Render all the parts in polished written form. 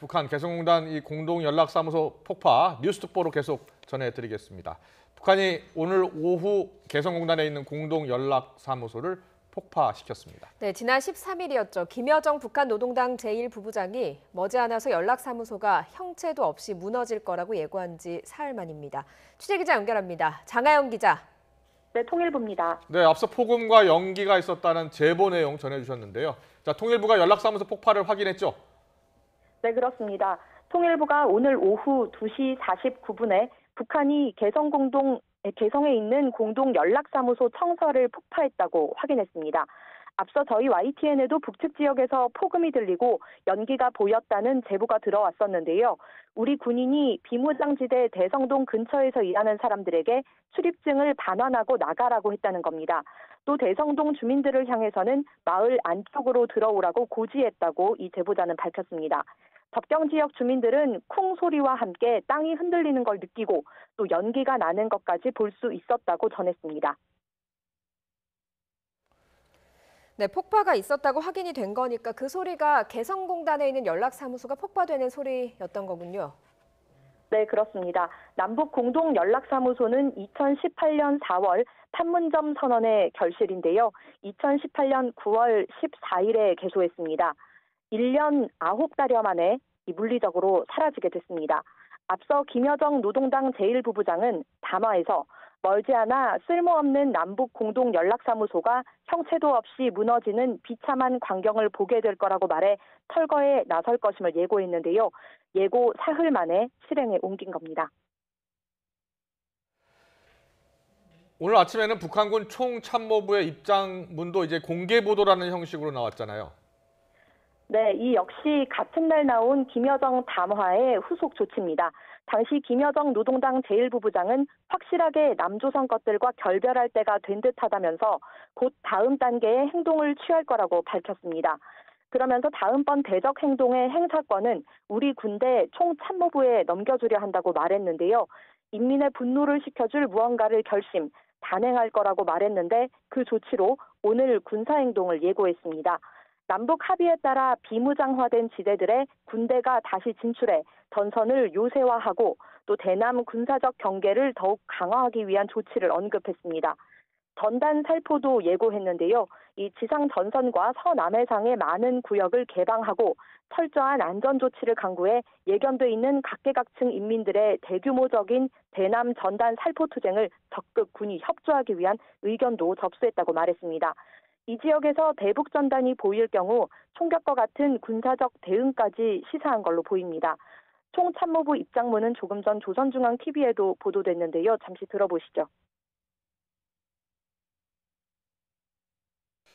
북한 개성공단 이 공동연락사무소 폭파 뉴스특보로 계속 전해드리겠습니다. 북한이 오늘 오후 개성공단에 있는 공동연락사무소를 폭파시켰습니다. 네, 지난 13일이었죠. 김여정 북한 노동당 제1부부장이 머지않아서 연락사무소가 형체도 없이 무너질 거라고 예고한 지 사흘 만입니다. 취재기자 연결합니다. 장하영 기자. 네, 통일부입니다. 네, 앞서 폭음과 연기가 있었다는 제보 내용 전해주셨는데요. 자, 통일부가 연락사무소 폭파를 확인했죠? 네, 그렇습니다. 통일부가 오늘 오후 2시 49분에 북한이 개성에 있는 공동연락사무소 청사를 폭파했다고 확인했습니다. 앞서 저희 YTN에도 북측 지역에서 폭음이 들리고 연기가 보였다는 제보가 들어왔었는데요. 우리 군인이 비무장지대 대성동 근처에서 일하는 사람들에게 출입증을 반환하고 나가라고 했다는 겁니다. 또 대성동 주민들을 향해서는 마을 안쪽으로 들어오라고 고지했다고 이 제보자는 밝혔습니다. 접경 지역 주민들은 쿵 소리와 함께 땅이 흔들리는 걸 느끼고 또 연기가 나는 것까지 볼 수 있었다고 전했습니다. 네, 폭파가 있었다고 확인이 된 거니까 그 소리가 개성공단에 있는 연락사무소가 폭파되는 소리였던 거군요. 네, 그렇습니다. 남북 공동연락사무소는 2018년 4월 판문점 선언의 결실인데요. 2018년 9월 14일에 개소했습니다. 1년 9달여 만에 물리적으로 사라지게 됐습니다. 앞서 김여정 노동당 제1부부장은 담화에서 멀지않아 쓸모없는 남북 공동연락사무소가 형체도 없이 무너지는 비참한 광경을 보게 될 거라고 말해 철거에 나설 것임을 예고했는데요. 예고 사흘 만에 실행에 옮긴 겁니다. 오늘 아침에는 북한군 총참모부의 입장문도 이제 공개 보도라는 형식으로 나왔잖아요. 네, 이 역시 같은 날 나온 김여정 담화의 후속 조치입니다. 당시 김여정 노동당 제1부부장은 확실하게 남조선 것들과 결별할 때가 된 듯하다면서 곧 다음 단계의 행동을 취할 거라고 밝혔습니다. 그러면서 다음번 대적 행동의 행사권은 우리 군대 총참모부에 넘겨주려 한다고 말했는데요. 인민의 분노를 식혀줄 무언가를 단행할 거라고 말했는데 그 조치로 오늘 군사행동을 예고했습니다. 남북 합의에 따라 비무장화된 지대들에 군대가 다시 진출해 전선을 요새화하고 또 대남 군사적 경계를 더욱 강화하기 위한 조치를 언급했습니다. 전단 살포도 예고했는데요. 이 지상 전선과 서남해상의 많은 구역을 개방하고 철저한 안전 조치를 강구해 예견돼 있는 각계각층 인민들의 대규모적인 대남 전단 살포 투쟁을 적극 군이 협조하기 위한 의견도 접수했다고 말했습니다. 이 지역에서 대북 전단이 보일 경우 총격과 같은 군사적 대응까지 시사한 걸로 보입니다. 총참모부 입장문은 조금 전 조선중앙TV에도 보도됐는데요. 잠시 들어보시죠.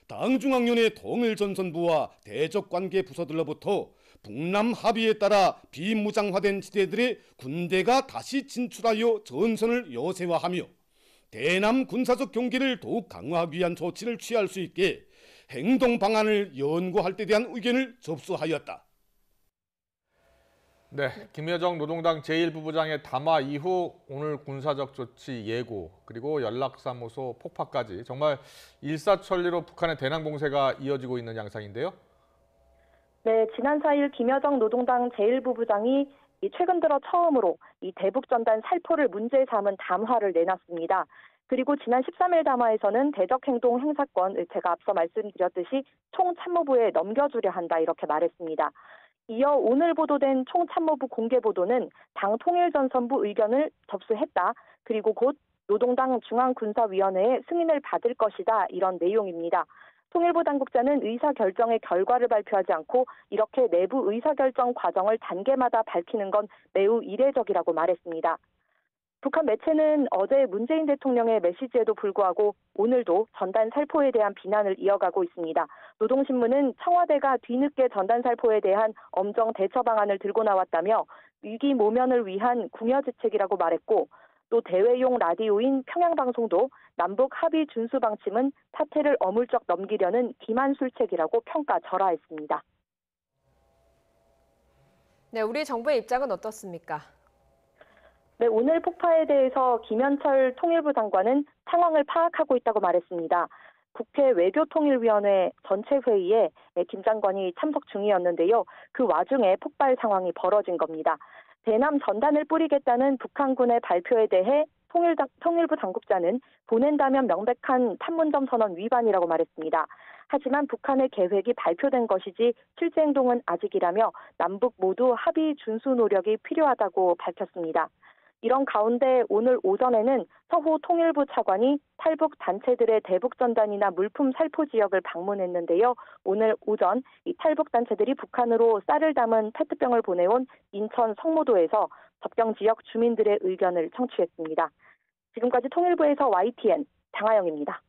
당중앙위원회 통일전선부와 대적관계 부서들로부터 북남 합의에 따라 비무장화된 지대들의 군대가 다시 진출하여 전선을 요새화하며 대남 군사적 경계를 더욱 강화하기 위한 조치를 취할 수 있게 행동 방안을 연구할 데 대한 의견을 접수하였다. 네, 김여정 노동당 제1부부장의 담화 이후 오늘 군사적 조치 예고 그리고 연락사무소 폭파까지 정말 일사천리로 북한의 대남 공세가 이어지고 있는 양상인데요. 네, 지난 4일 김여정 노동당 제1부부장이 최근 들어 처음으로 이 대북전단 살포를 문제 삼은 담화를 내놨습니다. 그리고 지난 13일 담화에서는 대적행동 행사권, 제가 앞서 말씀드렸듯이 총참모부에 넘겨주려 한다 이렇게 말했습니다. 이어 오늘 보도된 총참모부 공개 보도는 당 통일전선부 의견을 접수했다. 그리고 곧 노동당 중앙군사위원회의 승인을 받을 것이다. 이런 내용입니다. 통일부 당국자는 의사결정의 결과를 발표하지 않고 이렇게 내부 의사결정 과정을 단계마다 밝히는 건 매우 이례적이라고 말했습니다. 북한 매체는 어제 문재인 대통령의 메시지에도 불구하고 오늘도 전단 살포에 대한 비난을 이어가고 있습니다. 노동신문은 청와대가 뒤늦게 전단 살포에 대한 엄정 대처 방안을 들고 나왔다며 위기 모면을 위한 궁여지책이라고 말했고 또 대외용 라디오인 평양방송도 남북 합의 준수 방침은 사태를 어물쩍 넘기려는 기만술책이라고 평가절하했습니다. 네, 우리 정부의 입장은 어떻습니까? 네, 오늘 폭파에 대해서 김현철 통일부 장관은 상황을 파악하고 있다고 말했습니다. 국회 외교통일위원회 전체 회의에 김 장관이 참석 중이었는데요. 그 와중에 폭발 상황이 벌어진 겁니다. 대남 전단을 뿌리겠다는 북한군의 발표에 대해 통일부 당국자는 보낸다면 명백한 판문점 선언 위반이라고 말했습니다. 하지만 북한의 계획이 발표된 것이지 실제 행동은 아직이라며 남북 모두 합의 준수 노력이 필요하다고 밝혔습니다. 이런 가운데 오늘 오전에는 서호 통일부 차관이 탈북 단체들의 대북 전단이나 물품 살포 지역을 방문했는데요. 오늘 오전 이 탈북 단체들이 북한으로 쌀을 담은 페트병을 보내온 인천 성모도에서 접경 지역 주민들의 의견을 청취했습니다. 지금까지 통일부에서 YTN 장하영입니다.